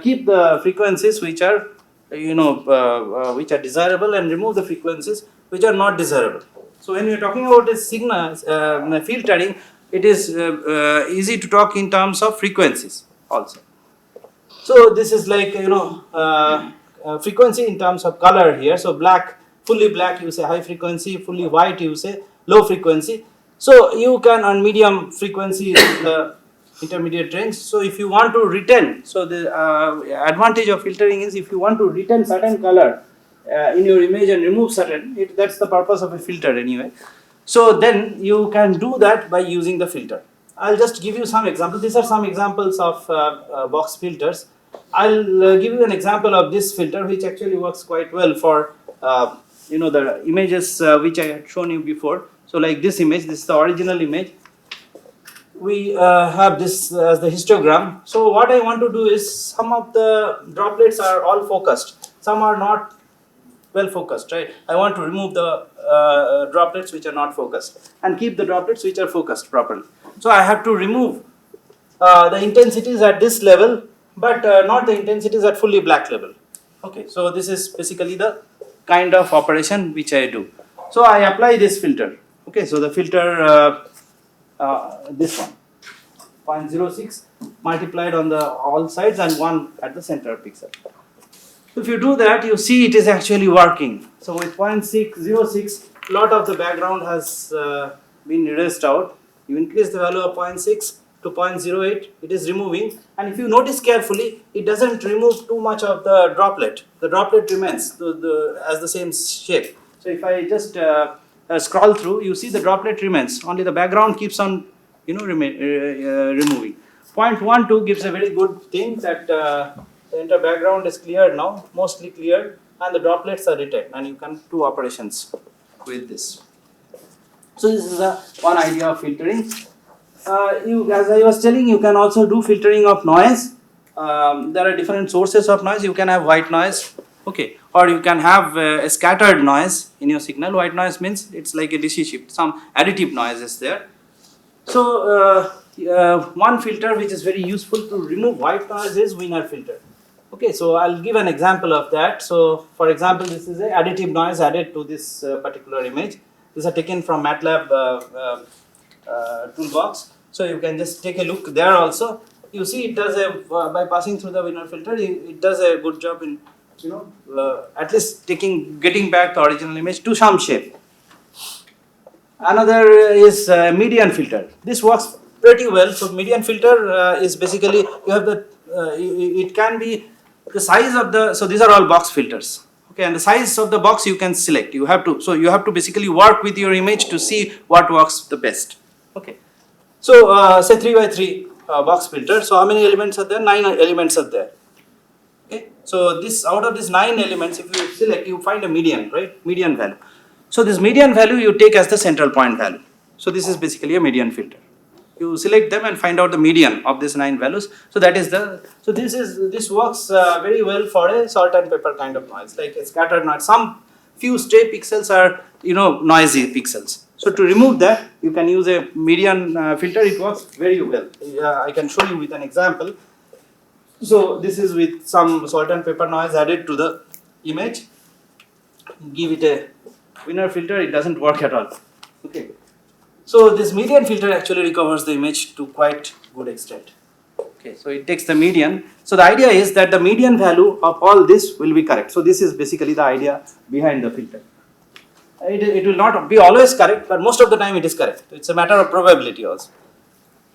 keep the frequencies which are which are desirable, and remove the frequencies which are not desirable. So when we are talking about this signal filtering, it is easy to talk in terms of frequencies also. So this is like frequency in terms of color here. So black, fully black you say high frequency, fully white you say low frequency. So you can on medium frequency the intermediate range. So if you want to retain, so the advantage of filtering is if you want to retain certain color in your image and remove certain, that's the purpose of a filter anyway. So then you can do that by using the filter. I'll just give you some examples. These are some examples of box filters. I'll give you an example of this filter, which actually works quite well for the images which I had shown you before. So like this image, this is the original image. We have this as the histogram. So what I want to do is, some of the droplets are all focused, some are not well focused, right? I want to remove the droplets which are not focused and keep the droplets which are focused properly. So I have to remove the intensities at this level, but not the intensities at fully black level. Okay, so this is basically the kind of operation which I do. So I apply this filter. Okay, so the filter this one 0.06 multiplied on the all sides and 1 at the center pixel. If you do that, you see it is actually working. So with 0.606, lot of the background has been erased out. You increase the value of 0.6 to 0.08, it is removing, and if you notice carefully, it doesn't remove too much of the droplet. The droplet remains as the same shape. So if I just scroll through, you see the droplet remains, only the background keeps on removing. 0.12 gives a very good thing that the entire background is cleared now, mostly cleared, and the droplets are retained, and you can do operations with this. So this is one idea of filtering. As I was telling, you can also do filtering of noise. There are different sources of noise. You can have white noise, okay, or you can have a scattered noise in your signal. White noise means it's like a DC shift, some additive noise is there. So one filter which is very useful to remove white noise is Wiener filter. Okay, so I'll give an example of that. So for example, this is a additive noise added to this particular image. These are taken from MATLAB toolbox. So you can just take a look there also. You see it does by passing through the Wiener filter, it does a good job in at least getting back the original image to some shape. Another is median filter. This works pretty well. So median filter is basically, you have the it can be the size of the, so these are all box filters, okay, and the size of the box you can select. You have to basically work with your image to see what works the best. Okay, so say 3 by 3 box filter. So how many elements are there? 9 elements are there. Okay, so this, out of these 9 elements, if you select, you find a median, right? Median value. So this median value you take as the central point value. So this is basically a median filter. You select them and find out the median of these 9 values. So that is this works very well for a salt and pepper kind of noise, like a scattered noise. Some few stray pixels are noisy pixels. So to remove that, you can use a median filter. It works very well. I can show you with an example. So this is with some salt and pepper noise added to the image. Give it a Wiener filter, it doesn't work at all. Okay. So this median filter actually recovers the image to quite good extent. Okay, so it takes the median. So the idea is that the median value of all this will be correct. So this is basically the idea behind the filter. It will not be always correct, but most of the time it is correct. It's a matter of probability also.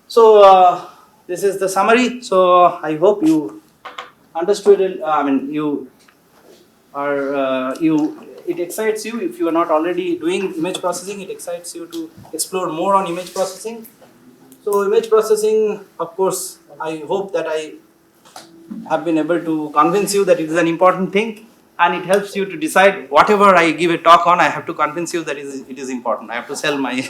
So this is the summary. So I hope you understood it. You or it excites you. If you are not already doing image processing, it excites you to explore more on image processing. So image processing, of course, I hope that I have been able to convince you that it is an important thing, and it helps you to decide whatever I give a talk on. I have to convince you that it is important. I have to sell my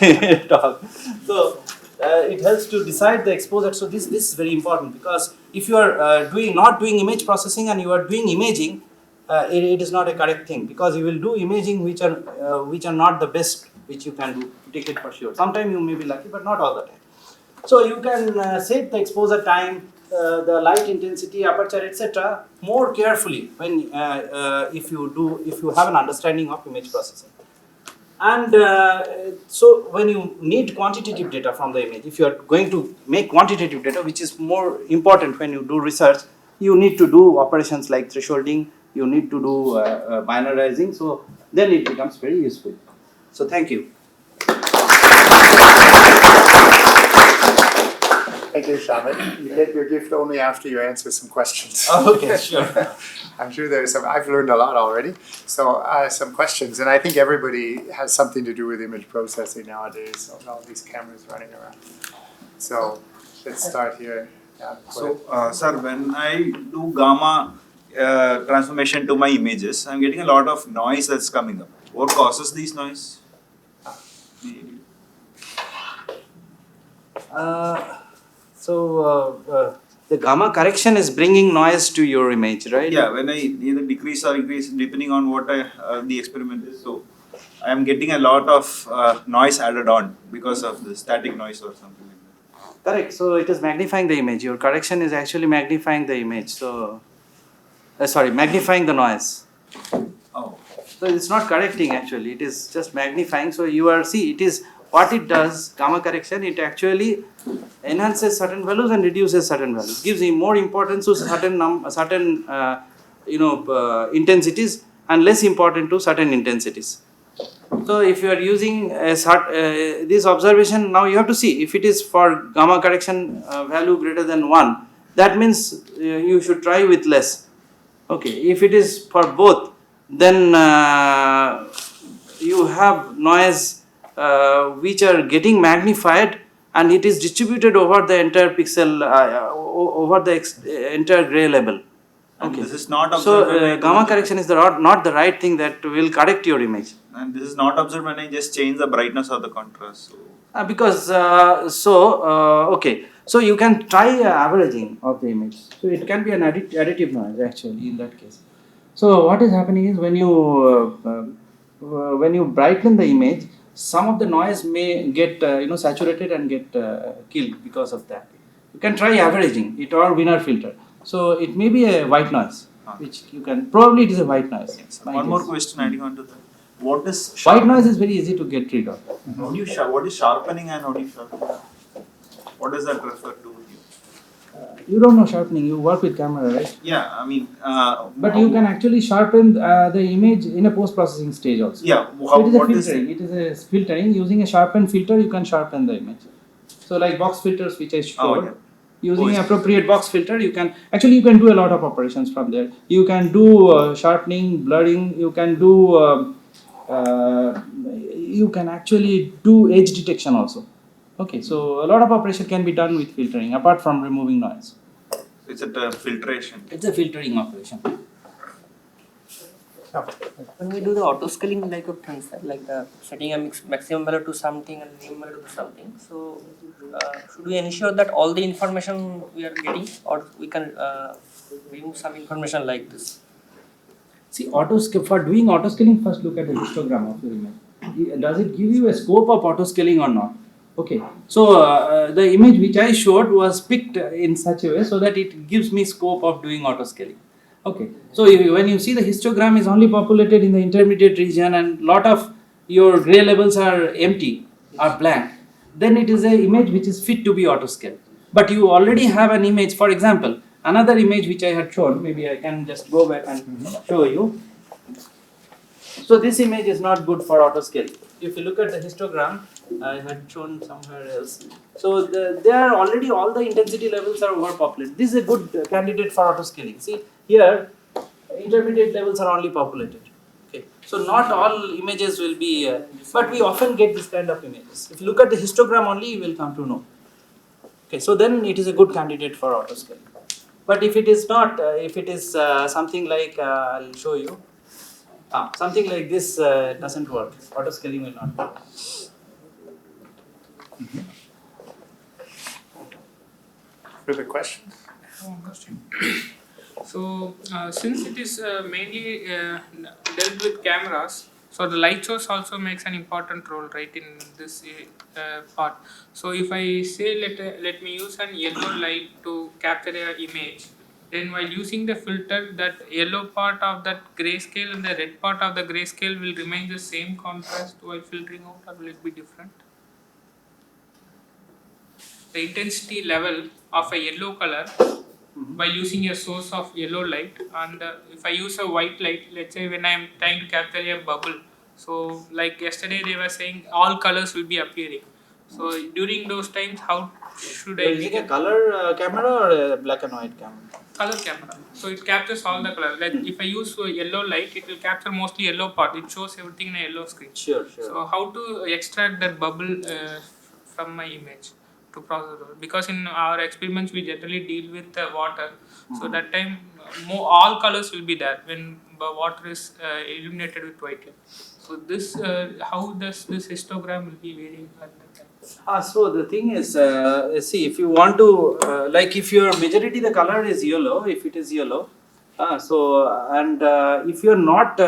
talk. So it helps to decide the exposure. So this is very important, because if you are not doing image processing and you are doing imaging, it is not a correct thing, because you will do imaging which are not the best which you can do. Take it for sure. Sometimes you may be lucky, but not all the time. So you can set the exposure time, the light intensity, aperture, etc. more carefully when if you have an understanding of image processing. And so when you need quantitative data from the image, if you are going to make quantitative data, which is more important when you do research, you need to do operations like thresholding, you need to do binarizing. So then it becomes very useful. So thank you. Thank you, Shamit. You get your gift only after you answer some questions. Okay, sure. I'm sure there's some, I've learned a lot already. So some questions, and I think everybody has something to do with image processing nowadays, so all these cameras running around. So let's start here. Yeah, So, sir, when I do gamma transformation to my images, I'm getting a lot of noise that's coming up. What causes these noise? The gamma correction is bringing noise to your image, right? Yeah, when I either decrease or increase depending on what the experiment is. So, I am getting a lot of noise added on because of the static noise or something like that. Correct. So it is magnifying the image. Your correction is actually magnifying the image. So, magnifying the noise. Oh. So it's not correcting actually. It is just magnifying. So you are it is what it does. Gamma correction. It actually enhances certain values and reduces certain values. Gives more importance to certain intensities and less important to certain intensities. So if you are using this observation, now you have to see if it is for gamma correction value greater than 1, that means you should try with less. Okay, if it is for both, then you have noise which are getting magnified, and it is distributed over the entire pixel, over the entire gray level. And Okay. this is not observed. So gamma correction is not the right thing that will correct your image. And this is not observed when I just change the brightness or the contrast. So okay, so you can try averaging of the image. So it can be an additive noise actually in that case. So what is happening is when you brighten the image, some of the noise may get saturated and get killed because of that. You can try averaging it or Wiener filter. So it may be a white noise, which you can probably it is a white noise. Yes. One more question adding on to that. What is white noise is very easy to get rid of. What is sharpening and how do you sharpen? What does that refer to? You don't know sharpening. You work with camera, right? Yeah, I mean. But you can actually sharpen the image in a post-processing stage also. Yeah. So it is a filtering. It is a filtering. Using a sharpen filter, you can sharpen the image. So like box filters, which I showed. Using appropriate box filter, you can do a lot of operations from there. You can do sharpening, blurring. You can do. You can actually do edge detection also. Okay, so a lot of operation can be done with filtering apart from removing noise. It's a filtration. It's a filtering operation. When we do the auto scaling like of things, like the setting a maximum value to something and minimum value to something, so should we ensure that all the information we are getting, or we can remove some information like this? See, for doing auto scaling, first look at the histogram of your image. Does it give you a scope of auto scaling or not? Okay, so the image which I showed was picked in such a way so that it gives me scope of doing auto scaling. Okay, so when you see the histogram is only populated in the intermediate region and lot of your gray levels are empty, are blank, then it is an image which is fit to be auto scaled. But you already have an image, for example, another image which I had shown, maybe I can just go back and show you. So this image is not good for auto scaling. If you look at the histogram, I had shown somewhere else. So there are already all the intensity levels are overpopulated. This is a good candidate for auto scaling. See here, intermediate levels are only populated. Okay, so not all images will be, but we often get this kind of images. If you look at the histogram only, you will come to know. Okay, so then it is a good candidate for autoscaling. But if it is not, if it is something like, I'll show you, something like this doesn't work. Autoscaling will not work. Further questions? So, since it is mainly dealt with cameras, so the light source also makes an important role, right, in this part. So, if I say let me use an yellow light to capture an image, then while using the filter, that yellow part of that grayscale and the red part of the grayscale will remain the same contrast while filtering out, or will it be different? The intensity level of a yellow color by using a source of yellow light, and if I use a white light, let's say when I am trying to capture a bubble, so like yesterday they were saying all colors will be appearing. So during those times, how should I You're using a color camera or a black and white camera? color camera? So it captures all the color. Like if I use yellow light, it will capture mostly yellow part. It shows everything in a yellow screen. Sure. So how to extract that bubble from my image to process it? Because in our experiments we generally deal with water, so that time all colors will be there when the water is illuminated with white light. So this how does this histogram will be varying at that time? So the thing is, see, if you want to, like if your majority the color is yellow, if it is yellow, if you're not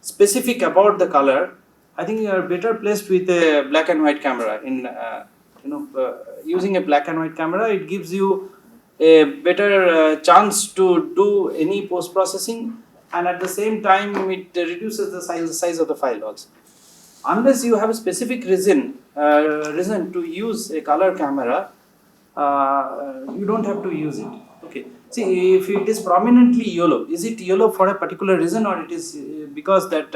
specific about the color, I think you are better placed with a black and white camera. Using a black and white camera, it gives you a better chance to do any post processing, and at the same time it reduces the size of the file logs. Unless you have a specific reason to use a color camera, you don't have to use it. Okay. See, if it is prominently yellow, is it yellow for a particular reason, or it is because that?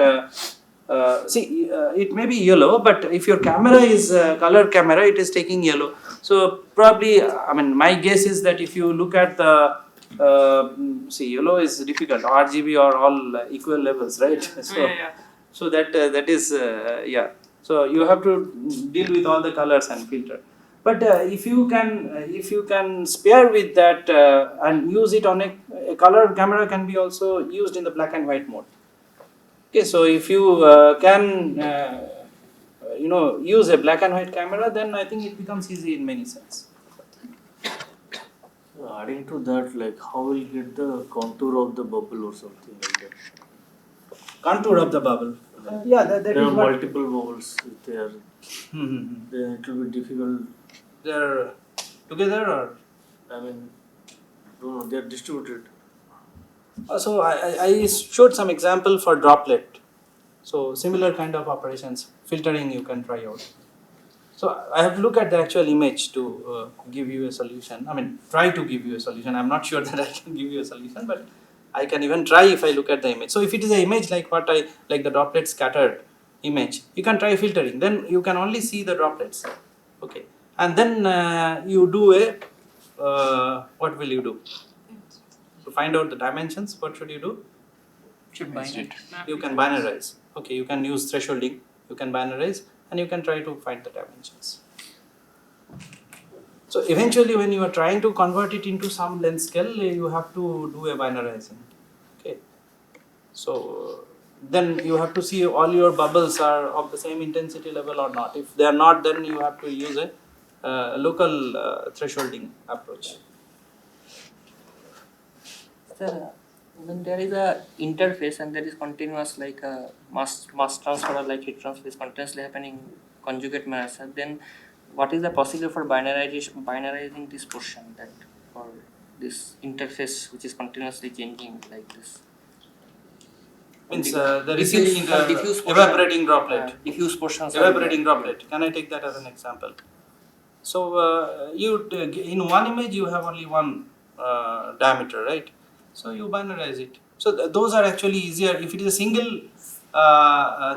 It may be yellow, but if your camera is color camera, it is taking yellow. So probably, my guess is that if you look at the yellow is difficult. RGB are all equal levels, right? So. Yeah. So that is So you have to deal with all the colors and filter. But if you can spare with that and use it on a color camera, can be also used in the black and white mode. Okay, so if you can use a black and white camera, then I think it becomes easy in many sense. Adding to that, like how will you get the contour of the bubble or something like that? Contour of the bubble. That there is are what multiple bubbles there. Then it will be difficult. They're together, or No, they are distributed. So I showed some example for droplet. So similar kind of operations, filtering you can try out. So I have to look at the actual image to give you a solution. Try to give you a solution. I'm not sure that I can give you a solution, but I can even try if I look at the image. So if it is an image like the droplet scattered image, you can try filtering. Then you can only see the droplets. Okay, and then you do what will you do? To find out the dimensions, what should you do? You can binarize. Okay, you can use thresholding. You can binarize, and you can try to find the dimensions. So eventually, when you are trying to convert it into some length scale, you have to do a binarizing. Okay. So then you have to see all your bubbles are of the same intensity level or not. If they are not, then you have to use a local thresholding approach. Sir, when there is a interface and there is continuous like a mass transfer or like heat transfer is continuously happening conjugate manner, sir, then what is the procedure for binarizing this portion that for this interface which is continuously changing like this? Means the receiving evaporating droplet. Diffuse portions. Evaporating droplet. Can I take that as an example? So you in one image you have only one diameter, right? So you binarize it. So those are actually easier. If it is a single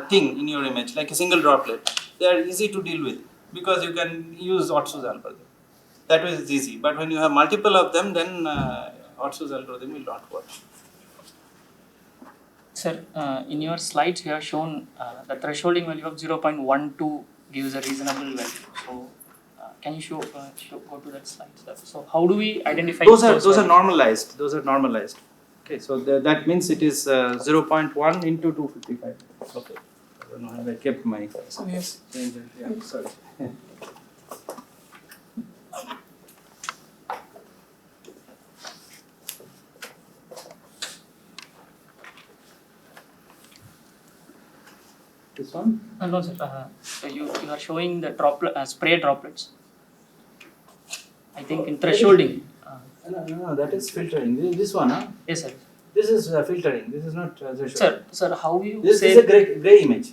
thing in your image, like a single droplet, they are easy to deal with because you can use Otsu's algorithm. That way it's easy. But when you have multiple of them, then Otsu's algorithm will not work. Sir, in your slides you have shown the thresholding value of 0.12 gives a reasonable value. So, can you show go to that slide, sir? So, how do we identify Those are values? normalized. Those are normalized. Okay, so that means it is 0.1 into 255. Okay. I don't know how I kept my. Yes. Yeah, sorry. This one? No, sir. So you are showing the spray droplets. I think in thresholding. No, that is filtering. This one, huh? Yes, sir. This is filtering. This is not threshold. Sir, how you This say? is a gray image.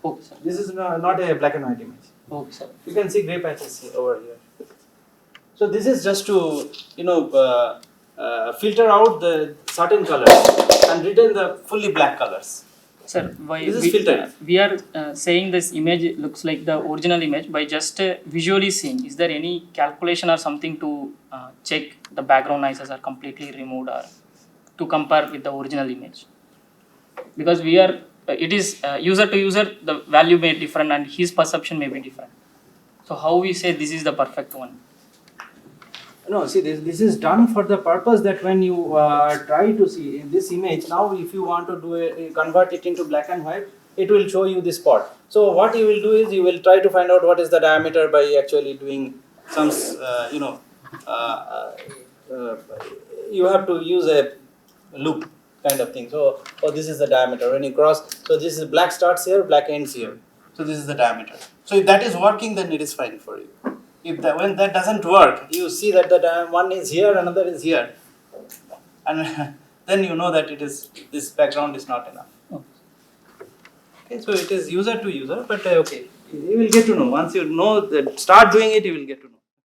Okay, sir. This is not a black and white image. Okay, sir. You can see gray patches over here. So this is just to filter out the certain colors and retain the fully black colors. Sir, why This is filtered. we are saying this image looks like the original image by just visually seeing. Is there any calculation or something to check the background noises are completely removed or to compare with the original image? Because we are, it is user to user, the value may be different and his perception may be different. So how we say this is the perfect one? No, see this is done for the purpose that when you try to see in this image, now if you want to do convert it into black and white, it will show you this spot. So what you will do is you will try to find out what is the diameter by actually doing some you have to use a loop kind of thing. So this is the diameter when you cross. So this is black starts here, black ends here. So this is the diameter. So if that is working, then it is fine for you. If when that doesn't work, you see that the one is here, another is here, and then you know that it is this background is not enough. Okay, so it is user to user, but okay, you will get to know once you know that. Start doing it, you will get to know.